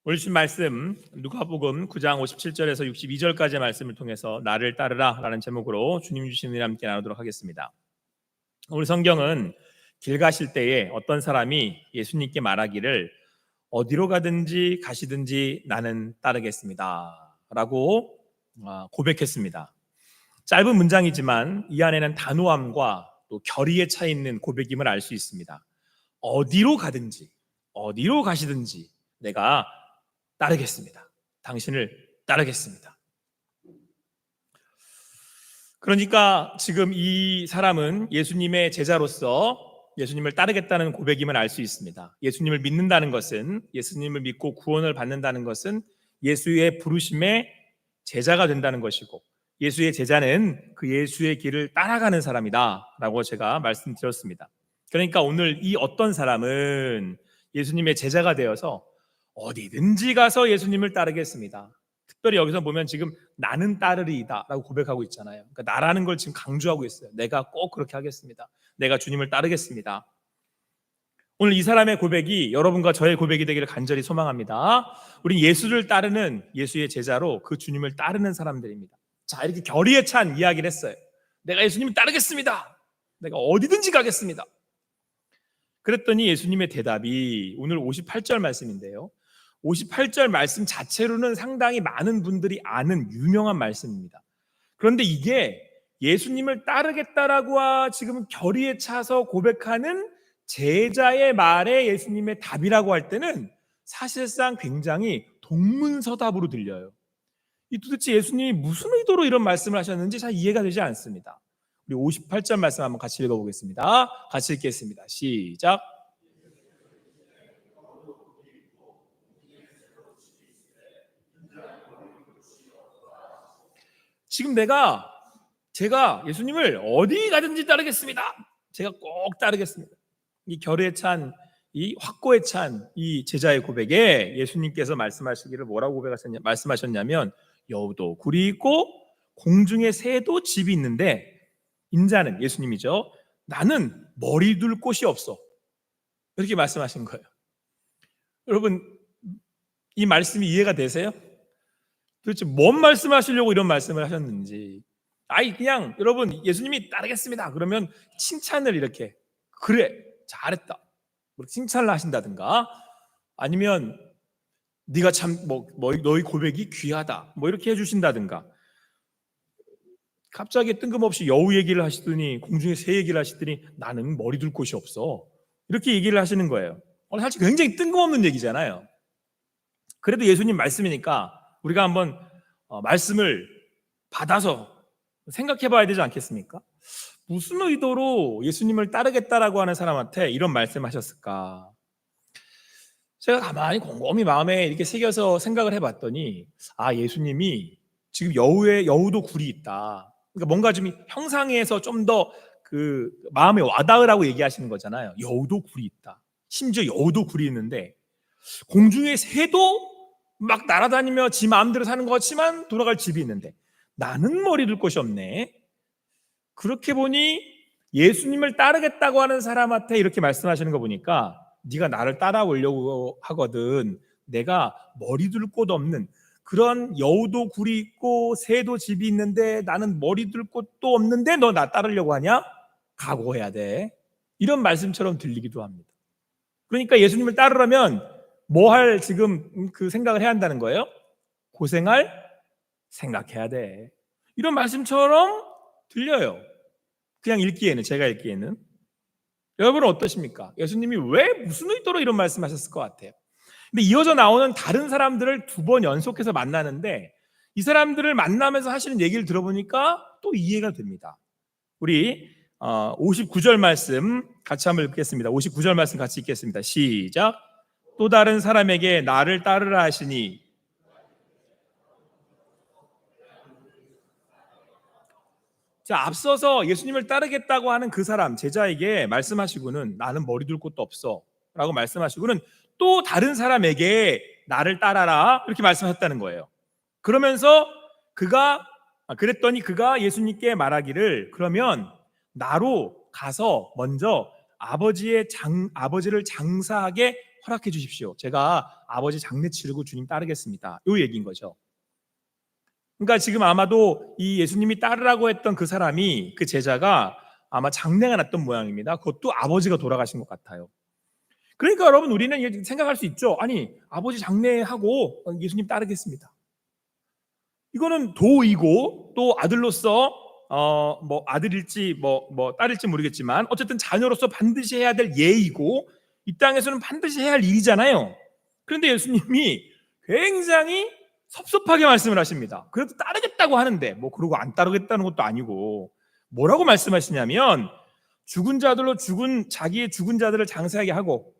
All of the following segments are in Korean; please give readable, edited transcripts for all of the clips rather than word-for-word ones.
오늘 주신 말씀 누가복음 9장 57절에서 62절까지의 말씀을 통해서 나를 따르라 라는 제목으로 주님 주신 은혜와 함께 나누도록 하겠습니다. 오늘 성경은 길 가실 때에 어떤 사람이 예수님께 말하기를 어디로 가든지 가시든지 나는 따르겠습니다 라고 고백했습니다. 짧은 문장이지만 이 안에는 단호함과 또 결의에 차 있는 고백임을 알 수 있습니다. 어디로 가든지 어디로 가시든지 내가 따르겠습니다. 당신을 따르겠습니다. 그러니까 지금 이 사람은 예수님의 제자로서 예수님을 따르겠다는 고백임을 알 수 있습니다. 예수님을 믿는다는 것은, 예수님을 믿고 구원을 받는다는 것은 예수의 부르심의 제자가 된다는 것이고, 예수의 제자는 그 예수의 길을 따라가는 사람이다 라고 제가 말씀드렸습니다. 그러니까 오늘 이 어떤 사람은 예수님의 제자가 되어서 어디든지 가서 예수님을 따르겠습니다. 특별히 여기서 보면 지금 나는 따르리이다 라고 고백하고 있잖아요. 그러니까 나라는 걸 지금 강조하고 있어요. 내가 꼭 그렇게 하겠습니다. 내가 주님을 따르겠습니다. 오늘 이 사람의 고백이 여러분과 저의 고백이 되기를 간절히 소망합니다. 우리 예수를 따르는 예수의 제자로 그 주님을 따르는 사람들입니다. 자, 이렇게 결의에 찬 이야기를 했어요. 내가 예수님을 따르겠습니다. 내가 어디든지 가겠습니다. 그랬더니 예수님의 대답이 오늘 58절 말씀인데요. 58절 말씀 자체로는 상당히 많은 분들이 아는 유명한 말씀입니다. 그런데 이게 예수님을 따르겠다라고 지금 결의에 차서 고백하는 제자의 말에 예수님의 답이라고 할 때는 사실상 굉장히 동문서답으로 들려요. 이 도대체 예수님이 무슨 의도로 이런 말씀을 하셨는지 잘 이해가 되지 않습니다. 우리 58절 말씀 한번 같이 읽어보겠습니다. 같이 읽겠습니다. 시작. 지금 제가 예수님을 어디 가든지 따르겠습니다. 제가 꼭 따르겠습니다. 이 결의에 찬, 이 확고에 찬 이 제자의 고백에 예수님께서 말씀하시기를 뭐라고 말씀하셨냐면 여우도 굴이 있고 공중에 새도 집이 있는데 인자는, 예수님이죠, 나는 머리 둘 곳이 없어. 이렇게 말씀하신 거예요. 여러분, 이 말씀이 이해가 되세요? 도대체 뭔 말씀하시려고 이런 말씀을 하셨는지. 그냥 여러분 예수님이 따르겠습니다 그러면 칭찬을 이렇게, 그래 잘했다 칭찬을 하신다든가, 아니면 네가 참 너희 고백이 귀하다 이렇게 해주신다든가, 갑자기 뜬금없이 여우 얘기를 하시더니 공중에 새 얘기를 하시더니 나는 머리 둘 곳이 없어 이렇게 얘기를 하시는 거예요. 사실 굉장히 뜬금없는 얘기잖아요. 그래도 예수님 말씀이니까 우리가 한번 말씀을 받아서 생각해 봐야 되지 않겠습니까? 무슨 의도로 예수님을 따르겠다라고 하는 사람한테 이런 말씀하셨을까? 제가 가만히 곰곰이 마음에 이렇게 새겨서 생각을 해봤더니 예수님이 지금 여우도 굴이 있다, 그러니까 뭔가 좀 형상에서 좀 더 그 마음에 와닿으라고 얘기하시는 거잖아요. 여우도 굴이 있다, 심지어 여우도 굴이 있는데 공중의 새도 막 날아다니며 지 마음대로 사는 것 같지만 돌아갈 집이 있는데 나는 머리 둘 곳이 없네. 그렇게 보니 예수님을 따르겠다고 하는 사람한테 이렇게 말씀하시는 거 보니까 네가 나를 따라오려고 하거든 내가 머리 둘 곳 없는, 그런 여우도 굴이 있고 새도 집이 있는데 나는 머리 둘 곳도 없는데 너 나 따르려고 하냐? 각오해야 돼. 이런 말씀처럼 들리기도 합니다. 그러니까 예수님을 따르려면 뭐 할 지금 그 생각을 해야 한다는 거예요? 고생할 생각해야 돼. 이런 말씀처럼 들려요. 그냥 제가 읽기에는. 여러분은 어떠십니까? 예수님이 왜 무슨 의도로 이런 말씀하셨을 것 같아요? 근데 이어져 나오는 다른 사람들을 2번 연속해서 만나는데 이 사람들을 만나면서 하시는 얘기를 들어보니까 또 이해가 됩니다. 우리 59절 말씀 같이 한번 읽겠습니다. 59절 말씀 같이 읽겠습니다. 시작. 또 다른 사람에게 나를 따르라 하시니, 자, 앞서서 예수님을 따르겠다고 하는 그 사람 제자에게 말씀하시고는 나는 머리 둘 곳도 없어 라고 말씀하시고는 또 다른 사람에게 나를 따라라 이렇게 말씀하셨다는 거예요. 그러면서 그랬더니 그가 예수님께 말하기를 그러면 나로 가서 먼저 아버지를 장사하게 허락해 주십시오. 제가 아버지 장례 치르고 주님 따르겠습니다. 요 얘기인 거죠. 그러니까 지금 아마도 이 예수님이 따르라고 했던 그 사람이, 그 제자가 아마 장례가 났던 모양입니다. 그것도 아버지가 돌아가신 것 같아요. 그러니까 여러분, 우리는 생각할 수 있죠. 아니, 아버지 장례하고 예수님 따르겠습니다. 이거는 도이고, 또 아들로서 뭐 아들일지 뭐 딸일지 모르겠지만 어쨌든 자녀로서 반드시 해야 될 예이고, 이 땅에서는 반드시 해야 할 일이잖아요. 그런데 예수님이 굉장히 섭섭하게 말씀을 하십니다. 그래도 따르겠다고 하는데, 뭐 그러고 안 따르겠다는 것도 아니고, 뭐라고 말씀하시냐면, 죽은 자들로 자기의 죽은 자들을 장사하게 하고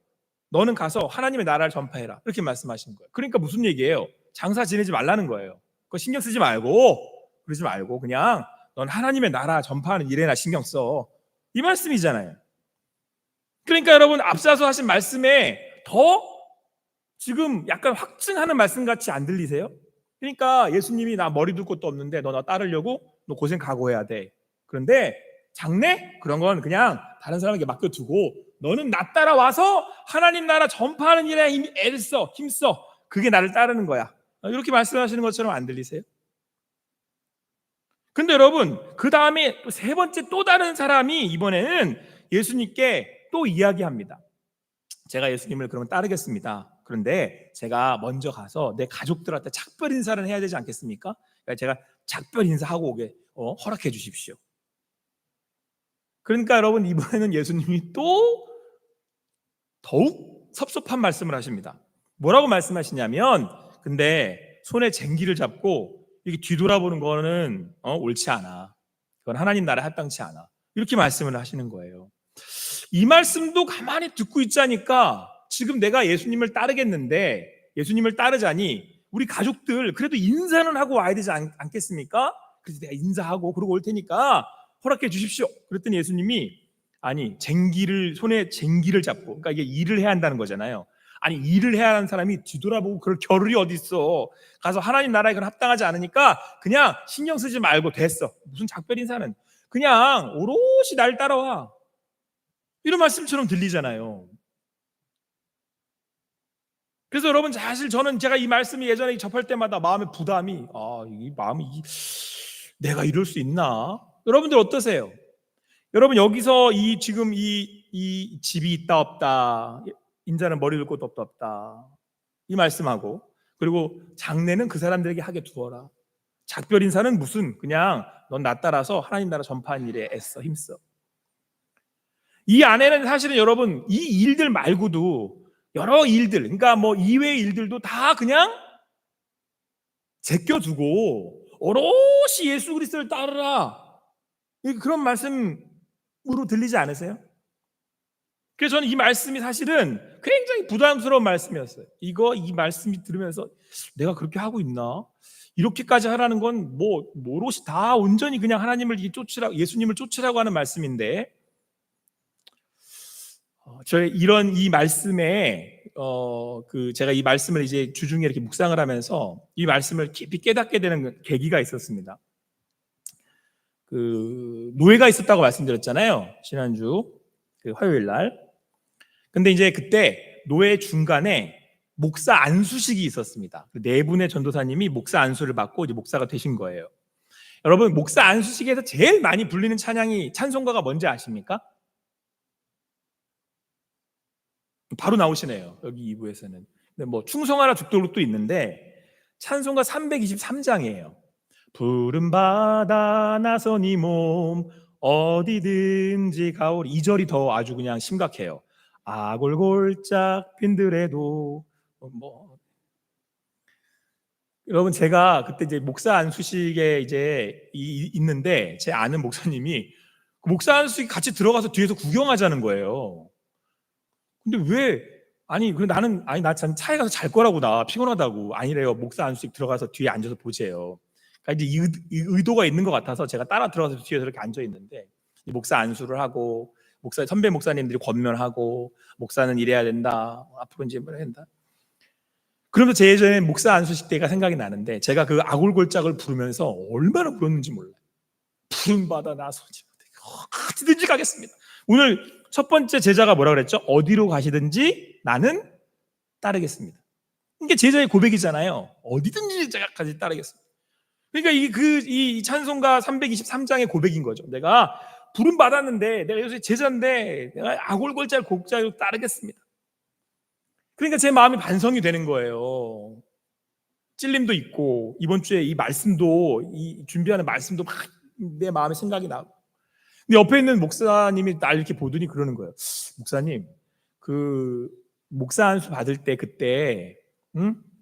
너는 가서 하나님의 나라를 전파해라, 이렇게 말씀하시는 거예요. 그러니까 무슨 얘기예요? 장사 지내지 말라는 거예요. 그거 신경 쓰지 말고, 그러지 말고 그냥 넌 하나님의 나라 전파하는 일에나 신경 써, 이 말씀이잖아요. 그러니까 여러분, 앞서서 하신 말씀에 더 지금 약간 확증하는 말씀 같이 안 들리세요? 그러니까 예수님이 나 머리 둘 곳도 없는데 너 나 따르려고 너 고생 각오해야 돼. 그런데 장래? 그런 건 그냥 다른 사람에게 맡겨두고 너는 나 따라와서 하나님 나라 전파하는 일에 애를 써, 힘써. 그게 나를 따르는 거야. 이렇게 말씀하시는 것처럼 안 들리세요? 근데 여러분, 그 다음에 또 세 번째 또 다른 사람이 이번에는 예수님께 또 이야기합니다. 제가 예수님을 그러면 따르겠습니다. 그런데 제가 먼저 가서 내 가족들한테 작별 인사를 해야 되지 않겠습니까? 그러니까 제가 작별 인사하고 오게 허락해 주십시오. 그러니까 여러분, 이번에는 예수님이 또 더욱 섭섭한 말씀을 하십니다. 뭐라고 말씀하시냐면, 근데 손에 쟁기를 잡고 이렇게 뒤돌아보는 거는 옳지 않아. 그건 하나님 나라에 합당치 않아. 이렇게 말씀을 하시는 거예요. 이 말씀도 가만히 듣고 있자니까 지금 내가 예수님을 따르겠는데, 예수님을 따르자니 우리 가족들 그래도 인사는 하고 와야 되지 않겠습니까? 그래서 내가 인사하고 그러고 올 테니까 허락해 주십시오. 그랬더니 예수님이, 아니, 손에 쟁기를 잡고, 그러니까 이게 일을 해야 한다는 거잖아요. 아니, 일을 해야 하는 사람이 뒤돌아보고 그럴 겨를이 어디 있어. 가서 하나님 나라에 그건 합당하지 않으니까 그냥 신경 쓰지 말고 됐어. 무슨 작별 인사는. 그냥 오롯이 날 따라와. 이런 말씀처럼 들리잖아요. 그래서 여러분, 사실 저는 제가 이 말씀이 예전에 접할 때마다 마음의 부담이, 내가 이럴 수 있나? 여러분들 어떠세요? 여러분, 여기서 지금 이 집이 있다 없다, 인자는 머리 둘 곳 없다, 이 말씀하고, 그리고 장례는 그 사람들에게 하게 두어라, 작별 인사는 무슨, 그냥 넌 나 따라서 하나님 나라 전파하는 일에 애써 힘써. 이 안에는 사실은 여러분, 이 일들 말고도 여러 일들, 그러니까 뭐 이외의 일들도 다 그냥 제껴두고 오롯이 예수 그리스도를 따르라, 그런 말씀으로 들리지 않으세요? 그래서 저는 이 말씀이 사실은 굉장히 부담스러운 말씀이었어요. 이 말씀이 들으면서 내가 그렇게 하고 있나? 이렇게까지 하라는 건 뭐 오롯이 다 온전히 그냥 하나님을 쫓으라고, 예수님을 쫓으라고 하는 말씀인데, 저의 이 말씀에 제가 이 말씀을 이제 주중에 이렇게 묵상을 하면서 이 말씀을 깊이 깨닫게 되는 계기가 있었습니다. 노예가 있었다고 말씀드렸잖아요, 지난주 화요일 날. 근데 이제 그때 노예 중간에 목사 안수식이 있었습니다. 네 분의 전도사님이 목사 안수를 받고 이제 목사가 되신 거예요. 여러분, 목사 안수식에서 제일 많이 불리는 찬송가가 뭔지 아십니까? 바로 나오시네요, 여기 2부에서는. 근데 뭐 충성하라 죽도록도 있는데 찬송가 323장이에요. 푸른 바다 나선 이 몸 어디든지 가오리. 2절이 더 아주 그냥 심각해요. 아골골짝 빈들에도 여러분, 제가 그때 이제 목사 안수식에 이제 있는데 제 아는 목사님이 그 목사 안수식 같이 들어가서 뒤에서 구경하자는 거예요. 근데 나 차에 가서 잘 거라고, 나 피곤하다고. 아니래요, 목사 안수식 들어가서 뒤에 앉아서 보재요. 그러니까 이제 의도가 있는 것 같아서 제가 따라 들어가서 뒤에서 이렇게 앉아 있는데, 목사 안수를 하고 선배 목사님들이 권면하고, 목사는 이래야 된다, 앞으로 이제 뭐 해야 된다. 그러면서 제 예전에 목사 안수식 때가 생각이 나는데, 제가 그 아골골짝을 부르면서 얼마나 울었는지 몰라요. 푸른 바다 나서지 어디든지 가겠습니다. 오늘 첫 번째 제자가 뭐라 그랬죠? 어디로 가시든지 나는 따르겠습니다. 이게 제자의 고백이잖아요. 어디든지 제가까지 따르겠습니다. 그러니까 이 찬송가 323장의 고백인 거죠. 내가 부름 받았는데, 내가 요새 제자인데, 내가 아골골잘 곡자로 따르겠습니다. 그러니까 제 마음이 반성이 되는 거예요. 찔림도 있고, 이번 주에 이 말씀도, 이 준비하는 말씀도 막 내 마음에 생각이 나고. 근데 옆에 있는 목사님이 날 이렇게 보더니 그러는 거예요. 목사님, 그 목사 안수 받을 때 그때,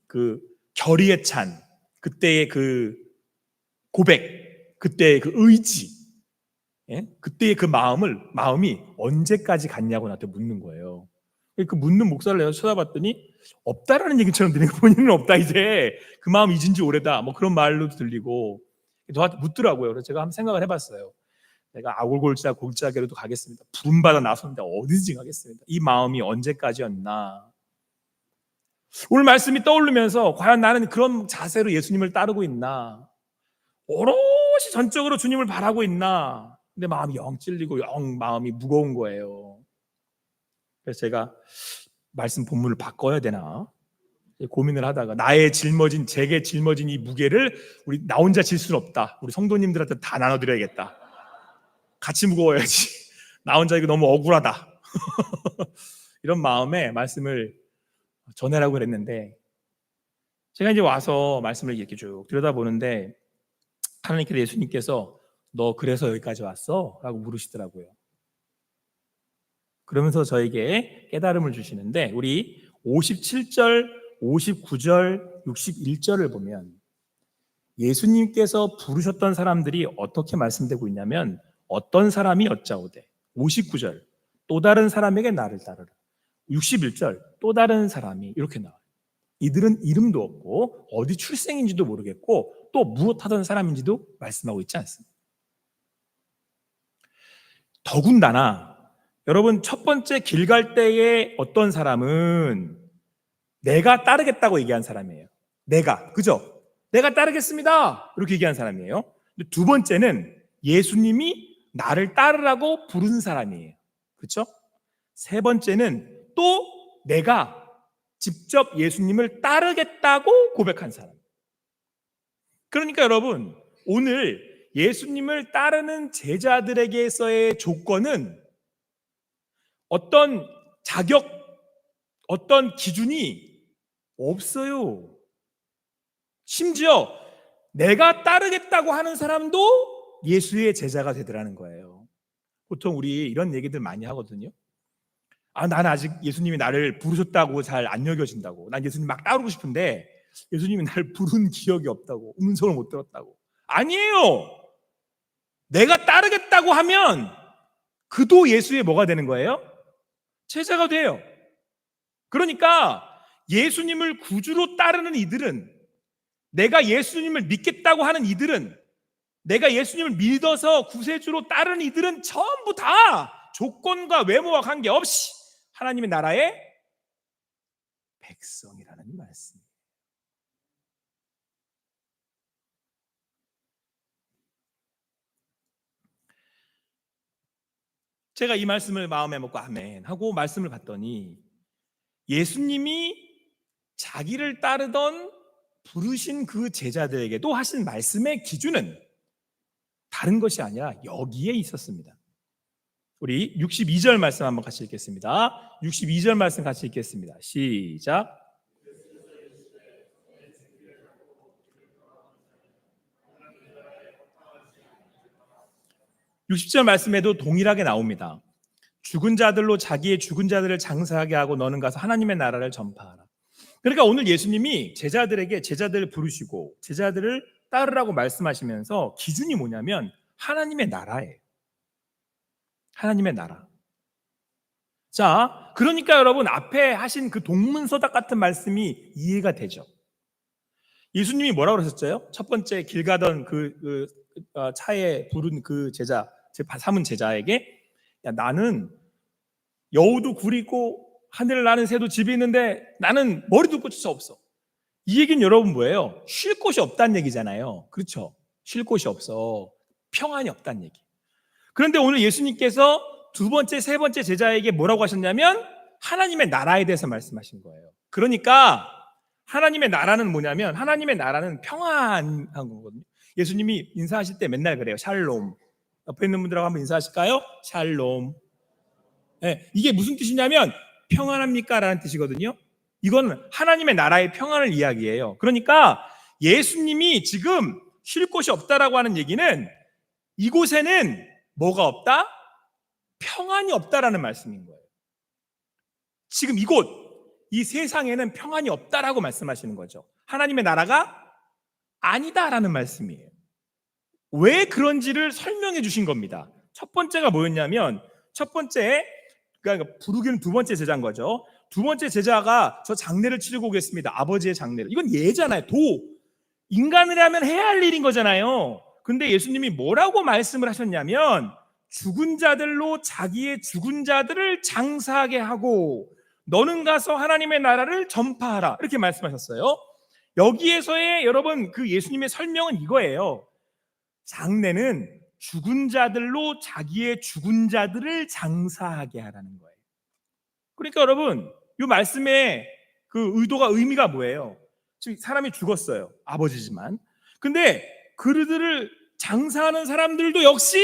그 결의에 찬 그때의 그 고백, 그때의 그 의지, 예? 그때의 그 마음이 언제까지 갔냐고 나한테 묻는 거예요. 그 묻는 목사를 내가 쳐다봤더니 없다라는 얘기처럼 들리고, 본인은 없다, 이제 그 마음 잊은 지 오래다, 뭐 그런 말로도 들리고 저한테 묻더라고요. 그래서 제가 한번 생각을 해봤어요. 내가 아골골자 골짜기로도 가겠습니다. 부름받아 나섭니다. 어디든지 가겠습니다. 이 마음이 언제까지였나. 오늘 말씀이 떠오르면서 과연 나는 그런 자세로 예수님을 따르고 있나, 오롯이 전적으로 주님을 바라고 있나. 근데 마음이 영 찔리고 영 마음이 무거운 거예요. 그래서 제가 말씀 본문을 바꿔야 되나 고민을 하다가, 제게 짊어진 이 무게를 나 혼자 질 수는 없다. 우리 성도님들한테 다 나눠드려야겠다. 같이 무거워야지. 나 혼자 이거 너무 억울하다. 이런 마음에 말씀을 전해라고 그랬는데, 제가 이제 와서 말씀을 이렇게 쭉 들여다보는데 하나님께서, 예수님께서 너 그래서 여기까지 왔어? 라고 물으시더라고요. 그러면서 저에게 깨달음을 주시는데, 우리 57절, 59절, 61절을 보면 예수님께서 부르셨던 사람들이 어떻게 말씀되고 있냐면, 어떤 사람이 여짜오되, 59절 또 다른 사람에게 나를 따르라, 61절 또 다른 사람이, 이렇게 나와요. 이들은 이름도 없고 어디 출생인지도 모르겠고 또 무엇하던 사람인지도 말씀하고 있지 않습니다. 더군다나 여러분, 첫 번째 길 갈 때에 어떤 사람은 내가 따르겠다고 얘기한 사람이에요. 그죠? 내가 따르겠습니다, 이렇게 얘기한 사람이에요. 근데 두 번째는 예수님이 나를 따르라고 부른 사람이에요. 그렇죠? 세 번째는 또 내가 직접 예수님을 따르겠다고 고백한 사람. 그러니까 여러분, 오늘 예수님을 따르는 제자들에게서의 조건은 어떤 자격, 어떤 기준이 없어요. 심지어 내가 따르겠다고 하는 사람도 예수의 제자가 되더라는 거예요. 보통 우리 이런 얘기들 많이 하거든요. 난 아직 예수님이 나를 부르셨다고 잘 안 여겨진다고. 난 예수님 막 따르고 싶은데 예수님이 나를 부른 기억이 없다고, 음성을 못 들었다고. 아니에요. 내가 따르겠다고 하면 그도 예수의 뭐가 되는 거예요? 제자가 돼요. 그러니까 예수님을 구주로 따르는 이들은, 내가 예수님을 믿겠다고 하는 이들은, 내가 예수님을 믿어서 구세주로 따르는 이들은 전부 다 조건과 외모와 관계없이 하나님의 나라의 백성이라는 말씀이에요. 제가 이 말씀을 마음에 먹고 아멘 하고 말씀을 봤더니, 예수님이 자기를 따르던 부르신 그 제자들에게도 하신 말씀의 기준은 다른 것이 아니라 여기에 있었습니다. 우리 62절 말씀 한번 같이 읽겠습니다. 62절 말씀 같이 읽겠습니다. 시작. 60절 말씀에도 동일하게 나옵니다. 죽은 자들로 자기의 죽은 자들을 장사하게 하고 너는 가서 하나님의 나라를 전파하라. 그러니까 오늘 예수님이 제자들을 부르시고 제자들을 따르라고 말씀하시면서 기준이 뭐냐면 하나님의 나라예요. 하나님의 나라. 자, 그러니까 여러분, 앞에 하신 그 동문서답 같은 말씀이 이해가 되죠. 예수님이 뭐라고 그러셨어요? 첫 번째 길 가던 차에 부른 그 제자, 삼은 제자에게, 야, 나는 여우도 굴이고 하늘을 나는 새도 집이 있는데 나는 머리도 꽂을 수 없어. 이 얘기는 여러분 뭐예요? 쉴 곳이 없다는 얘기잖아요. 그렇죠? 쉴 곳이 없어. 평안이 없다는 얘기. 그런데 오늘 예수님께서 두 번째, 세 번째 제자에게 뭐라고 하셨냐면 하나님의 나라에 대해서 말씀하신 거예요. 그러니까 하나님의 나라는 뭐냐면 하나님의 나라는 평안한 거거든요. 예수님이 인사하실 때 맨날 그래요. 샬롬. 옆에 있는 분들하고 한번 인사하실까요? 샬롬. 네, 이게 무슨 뜻이냐면 평안합니까? 라는 뜻이거든요. 이건 하나님의 나라의 평안을 이야기해요. 그러니까 예수님이 지금 쉴 곳이 없다라고 하는 얘기는 이곳에는 뭐가 없다? 평안이 없다라는 말씀인 거예요. 지금 이곳, 이 세상에는 평안이 없다라고 말씀하시는 거죠. 하나님의 나라가 아니다라는 말씀이에요. 왜 그런지를 설명해 주신 겁니다. 첫 번째가 뭐였냐면, 첫 번째, 그러니까 부르기는 두 번째 제자인 거죠. 두 번째 제자가 저 장례를 치르고 오겠습니다. 아버지의 장례를. 이건 예잖아요. 인간이라면 해야 할 일인 거잖아요. 근데 예수님이 뭐라고 말씀을 하셨냐면, 죽은 자들로 자기의 죽은 자들을 장사하게 하고 너는 가서 하나님의 나라를 전파하라, 이렇게 말씀하셨어요. 여기에서의 여러분 그 예수님의 설명은 이거예요. 장례는 죽은 자들로 자기의 죽은 자들을 장사하게 하라는 거예요. 그러니까 여러분 이 말씀의 그 의미가 뭐예요? 지금 사람이 죽었어요. 아버지지만. 근데 그들을 장사하는 사람들도 역시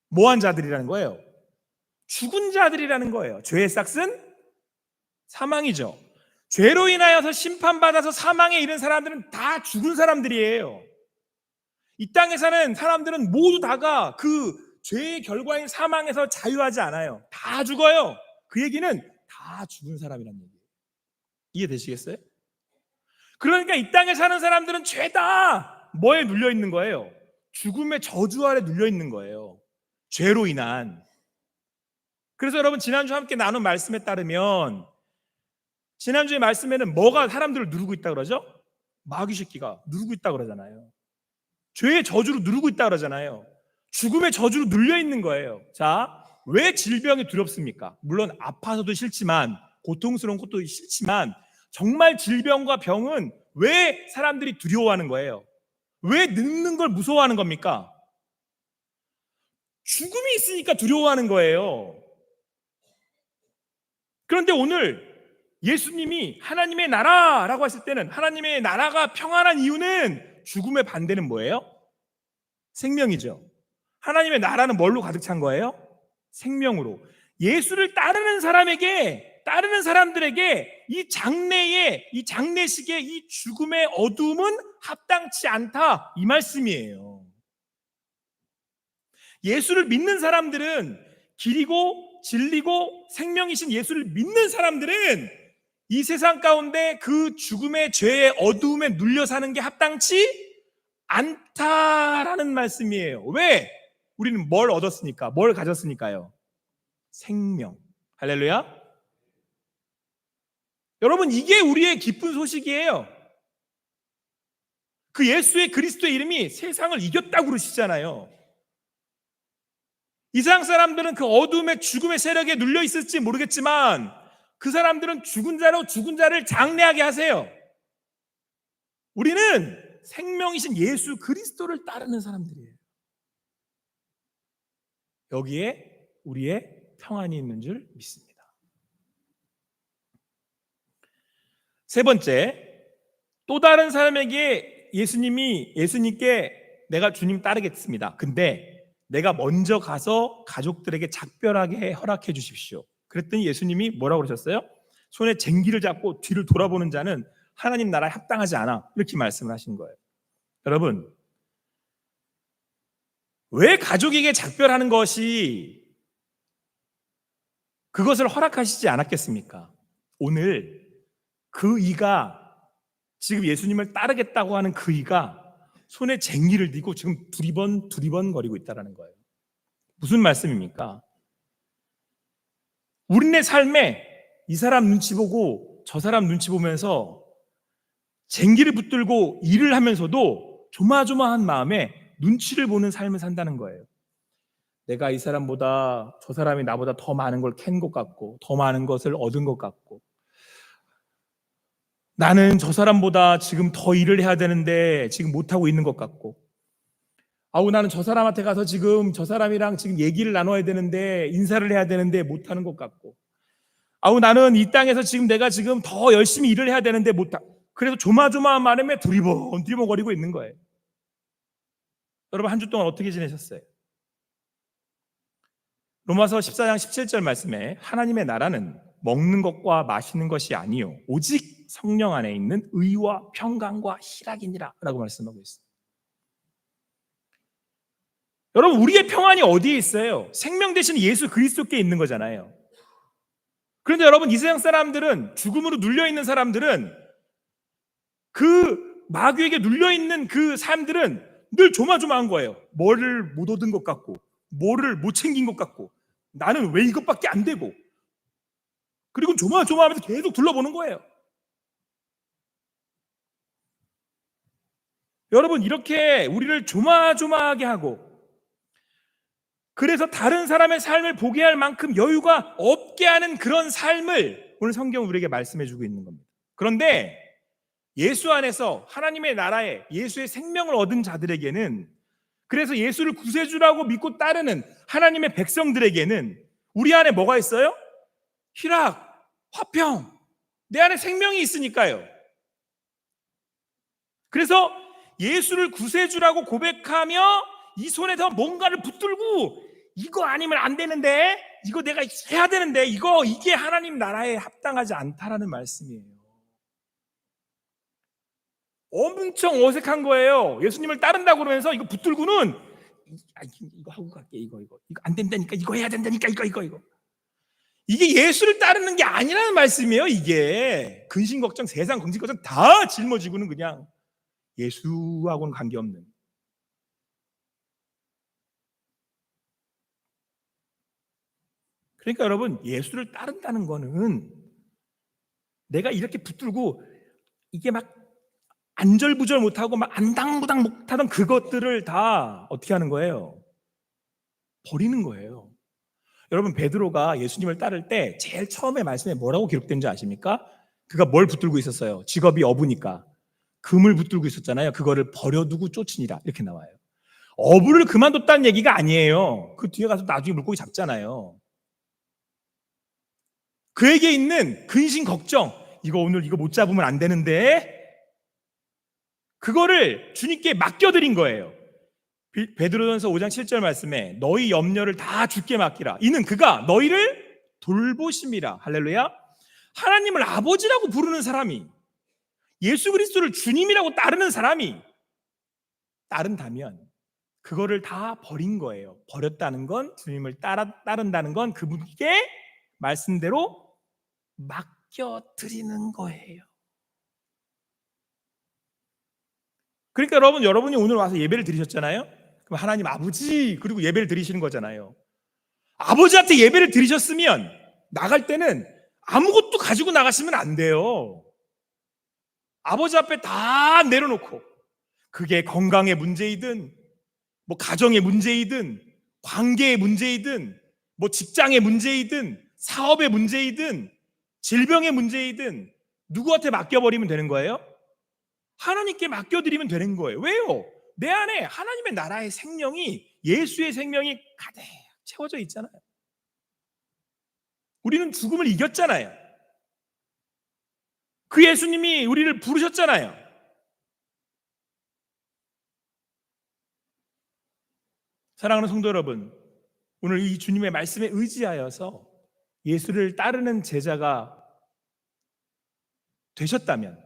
뭐한 자들이라는 거예요? 죽은 자들이라는 거예요. 죄의 싹은 사망이죠. 죄로 인하여서 심판받아서 사망에 이른 사람들은 다 죽은 사람들이에요. 이 땅에 사는 사람들은 모두 다가 그 죄의 결과인 사망에서 자유하지 않아요. 다 죽어요. 그 얘기는 다 죽은 사람이라는 얘기예요. 이해되시겠어요? 그러니까 이 땅에 사는 사람들은 죄다 뭐에 눌려 있는 거예요? 죽음의 저주 아래 눌려 있는 거예요. 죄로 인한. 그래서 여러분 지난주 함께 나눈 말씀에 따르면 지난주의 말씀에는 뭐가 사람들을 누르고 있다 그러죠? 마귀 새끼가 누르고 있다 그러잖아요. 죄의 저주로 누르고 있다 그러잖아요. 죽음의 저주로 눌려 있는 거예요. 자, 왜 질병이 두렵습니까? 물론 아파서도 싫지만, 고통스러운 것도 싫지만, 정말 질병과 병은 왜 사람들이 두려워하는 거예요? 왜 늙는 걸 무서워하는 겁니까? 죽음이 있으니까 두려워하는 거예요. 그런데 오늘 예수님이 하나님의 나라라고 하실 때는, 하나님의 나라가 평안한 이유는 죽음의 반대는 뭐예요? 생명이죠. 하나님의 나라는 뭘로 가득 찬 거예요? 생명으로. 예수를 따르는 사람들에게 이 장례식의 이 죽음의 어두움은 합당치 않다, 이 말씀이에요. 예수를 믿는 사람들은, 길이고 진리고 생명이신 예수를 믿는 사람들은 이 세상 가운데 그 죽음의 죄의 어두움에 눌려 사는 게 합당치 않다라는 말씀이에요. 왜? 우리는 뭘 얻었으니까, 뭘 가졌으니까요? 생명. 할렐루야. 여러분, 이게 우리의 기쁜 소식이에요. 그 예수의 그리스도의 이름이 세상을 이겼다고 그러시잖아요. 이 세상 사람들은 그 어둠의 죽음의 세력에 눌려 있을지 모르겠지만 그 사람들은 죽은 자를 장례하게 하세요. 우리는 생명이신 예수 그리스도를 따르는 사람들이에요. 여기에 우리의 평안이 있는 줄 믿습니다. 세 번째, 또 다른 사람에게 예수님께 내가 주님 따르겠습니다. 근데 내가 먼저 가서 가족들에게 작별하게 허락해 주십시오. 그랬더니 예수님이 뭐라고 그러셨어요? 손에 쟁기를 잡고 뒤를 돌아보는 자는 하나님 나라에 합당하지 않아, 이렇게 말씀을 하신 거예요. 여러분, 왜 가족에게 작별하는 것이 그것을 허락하시지 않았겠습니까? 오늘 그 이가, 지금 예수님을 따르겠다고 하는 그 이가 손에 쟁기를 쥐고 지금 두리번 거리고 있다는 거예요. 무슨 말씀입니까? 우리네 삶에 이 사람 눈치 보고 저 사람 눈치 보면서 쟁기를 붙들고 일을 하면서도 조마조마한 마음에 눈치를 보는 삶을 산다는 거예요. 내가 이 사람보다, 저 사람이 나보다 더 많은 걸 캔 것 같고, 더 많은 것을 얻은 것 같고, 나는 저 사람보다 지금 더 일을 해야 되는데 지금 못하고 있는 것 같고, 나는 저 사람한테 가서 지금 저 사람이랑 지금 얘기를 나눠야 되는데, 인사를 해야 되는데 못하는 것 같고, 아우 나는 이 땅에서 지금 내가 지금 더 열심히 일을 해야 되는데 못하. 그래서 조마조마한 마음에 두리번거리고 있는 거예요. 여러분 한 주 동안 어떻게 지내셨어요? 로마서 14장 17절 말씀에 하나님의 나라는 먹는 것과 마시는 것이 아니요 오직 성령 안에 있는 의와 평강과 희락이니라 라고 말씀하고 있어요. 여러분 우리의 평안이 어디에 있어요? 생명 되신 예수 그리스도께 있는 거잖아요. 그런데 여러분 이 세상 사람들은, 죽음으로 눌려있는 사람들은, 그 마귀에게 눌려있는 그 삶들은 늘 조마조마한 거예요. 뭐를 못 얻은 것 같고, 뭐를 못 챙긴 것 같고, 나는 왜 이것밖에 안 되고, 그리고 조마조마하면서 계속 둘러보는 거예요. 여러분 이렇게 우리를 조마조마하게 하고, 그래서 다른 사람의 삶을 보게 할 만큼 여유가 없게 하는 그런 삶을 오늘 성경은 우리에게 말씀해 주고 있는 겁니다. 그런데 예수 안에서 하나님의 나라에 예수의 생명을 얻은 자들에게는, 그래서 예수를 구세주라고 믿고 따르는 하나님의 백성들에게는 우리 안에 뭐가 있어요? 희락, 화평, 내 안에 생명이 있으니까요. 그래서 예수를 구세주라고 고백하며 이 손에서 뭔가를 붙들고 이거 아니면 안 되는데, 이거 내가 해야 되는데, 이게 하나님 나라에 합당하지 않다라는 말씀이에요. 엄청 어색한 거예요. 예수님을 따른다고 그러면서 이거 붙들고는 이거 하고 갈게, 이거 안 된다니까, 이거 해야 된다니까, 이거 이게 예수를 따르는 게 아니라는 말씀이에요. 이게 근심 걱정, 세상 근심 걱정 다 짊어지고는 그냥 예수하고는 관계없는. 그러니까 여러분 예수를 따른다는 거는 내가 이렇게 붙들고 이게 막 안절부절 못하고 막 안당부당 못하던 그것들을 다 어떻게 하는 거예요? 버리는 거예요. 여러분 베드로가 예수님을 따를 때 제일 처음에 말씀에 뭐라고 기록된지 아십니까? 그가 뭘 붙들고 있었어요? 직업이 어부니까 금을 붙들고 있었잖아요. 그거를 버려두고 쫓으니라 이렇게 나와요. 어부를 그만뒀다는 얘기가 아니에요. 그 뒤에 가서 나중에 물고기 잡잖아요. 그에게 있는 근심 걱정, 오늘 이거 못 잡으면 안 되는데, 그거를 주님께 맡겨드린 거예요. 베드로전서 5장 7절 말씀에 너희 염려를 다 주께 맡기라. 이는 그가 너희를 돌보심이라. 할렐루야. 하나님을 아버지라고 부르는 사람이, 예수 그리스도를 주님이라고 따르는 사람이 따른다면 그거를 다 버린 거예요. 버렸다는 건, 주님을 따른다는 건 그분께 말씀대로 맡겨드리는 거예요. 그러니까 여러분이 오늘 와서 예배를 드리셨잖아요. 그럼 하나님 아버지 그리고 예배를 드리시는 거잖아요. 아버지한테 예배를 드리셨으면 나갈 때는 아무것도 가지고 나가시면 안 돼요. 아버지 앞에 다 내려놓고, 그게 건강의 문제이든 뭐 가정의 문제이든 관계의 문제이든 뭐 직장의 문제이든 사업의 문제이든 질병의 문제이든 누구한테 맡겨버리면 되는 거예요? 하나님께 맡겨드리면 되는 거예요. 왜요? 내 안에 하나님의 나라의 생명이, 예수의 생명이 가득 채워져 있잖아요. 우리는 죽음을 이겼잖아요. 그 예수님이 우리를 부르셨잖아요. 사랑하는 성도 여러분, 오늘 이 주님의 말씀에 의지하여서 예수를 따르는 제자가 되셨다면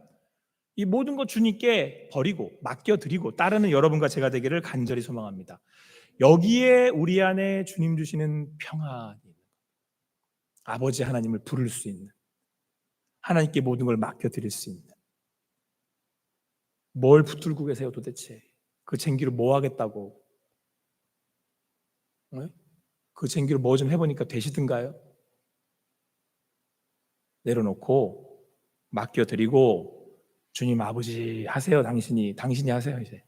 이 모든 것 주님께 버리고 맡겨드리고 따르는 여러분과 제가 되기를 간절히 소망합니다. 여기에 우리 안에 주님 주시는 평안이, 아버지 하나님을 부를 수 있는, 하나님께 모든 걸 맡겨드릴 수 있는. 뭘 붙들고 계세요 도대체? 그 쟁기로 뭐 하겠다고? 네? 그 쟁기로 뭐 좀 해보니까 되시든가요? 내려놓고 맡겨드리고, 주님 아버지 하세요. 당신이 하세요. 이제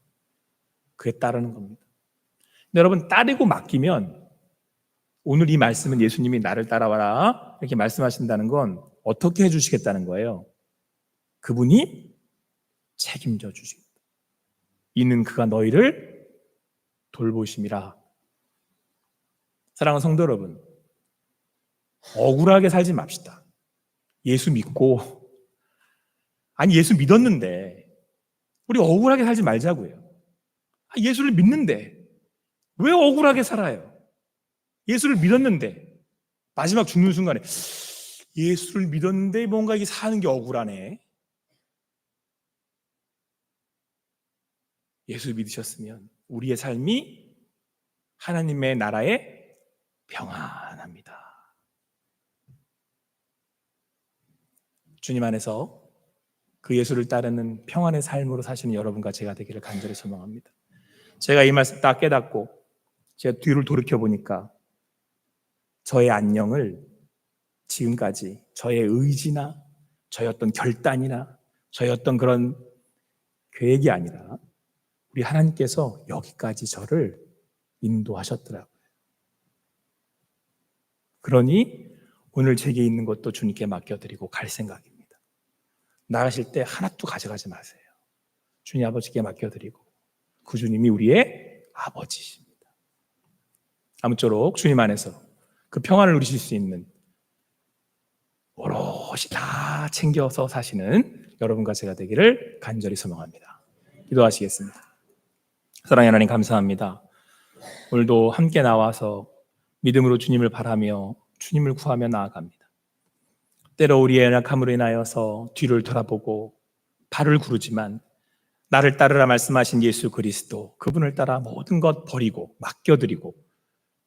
그에 따르는 겁니다. 근데 여러분 따르고 맡기면, 오늘 이 말씀은 예수님이 나를 따라와라 이렇게 말씀하신다는 건 어떻게 해주시겠다는 거예요? 그분이 책임져 주십니다. 이는 그가 너희를 돌보심이라. 사랑하는 성도 여러분, 억울하게 살지 맙시다. 예수 믿고, 아니 예수 믿었는데 우리 억울하게 살지 말자고요. 예수를 믿는데 왜 억울하게 살아요? 예수를 믿었는데 마지막 죽는 순간에 예수를 믿었는데 뭔가 이게 사는 게 억울하네. 예수 믿으셨으면 우리의 삶이 하나님의 나라에 평안합니다. 주님 안에서 그 예수를 따르는 평안의 삶으로 사시는 여러분과 제가 되기를 간절히 소망합니다. 제가 이 말씀 딱 깨닫고 제가 뒤를 돌이켜보니까 저의 안녕을 지금까지 저의 의지나 저의 어떤 결단이나 저의 어떤 그런 계획이 아니라 우리 하나님께서 여기까지 저를 인도하셨더라고요. 그러니 오늘 제게 있는 것도 주님께 맡겨드리고 갈 생각입니다. 나가실 때 하나도 가져가지 마세요. 주님 아버지께 맡겨드리고 그 주님이 우리의 아버지십니다. 아무쪼록 주님 안에서 그 평안을 누리실 수 있는 오롯이 다 챙겨서 사시는 여러분과 제가 되기를 간절히 소망합니다. 기도하시겠습니다. 사랑의 하나님 감사합니다. 오늘도 함께 나와서 믿음으로 주님을 바라며 주님을 구하며 나아갑니다. 때로 우리의 연약함으로 인하여서 뒤를 돌아보고 발을 구르지만 나를 따르라 말씀하신 예수 그리스도, 그분을 따라 모든 것 버리고 맡겨드리고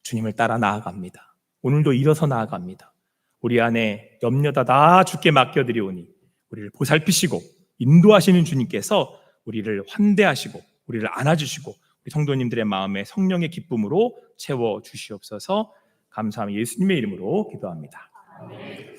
주님을 따라 나아갑니다. 오늘도 일어서 나아갑니다. 우리 안에 염려다 다 주께 맡겨드리오니 우리를 보살피시고 인도하시는 주님께서 우리를 환대하시고 우리를 안아주시고 우리 성도님들의 마음에 성령의 기쁨으로 채워주시옵소서. 감사하며 예수님의 이름으로 기도합니다. 아멘.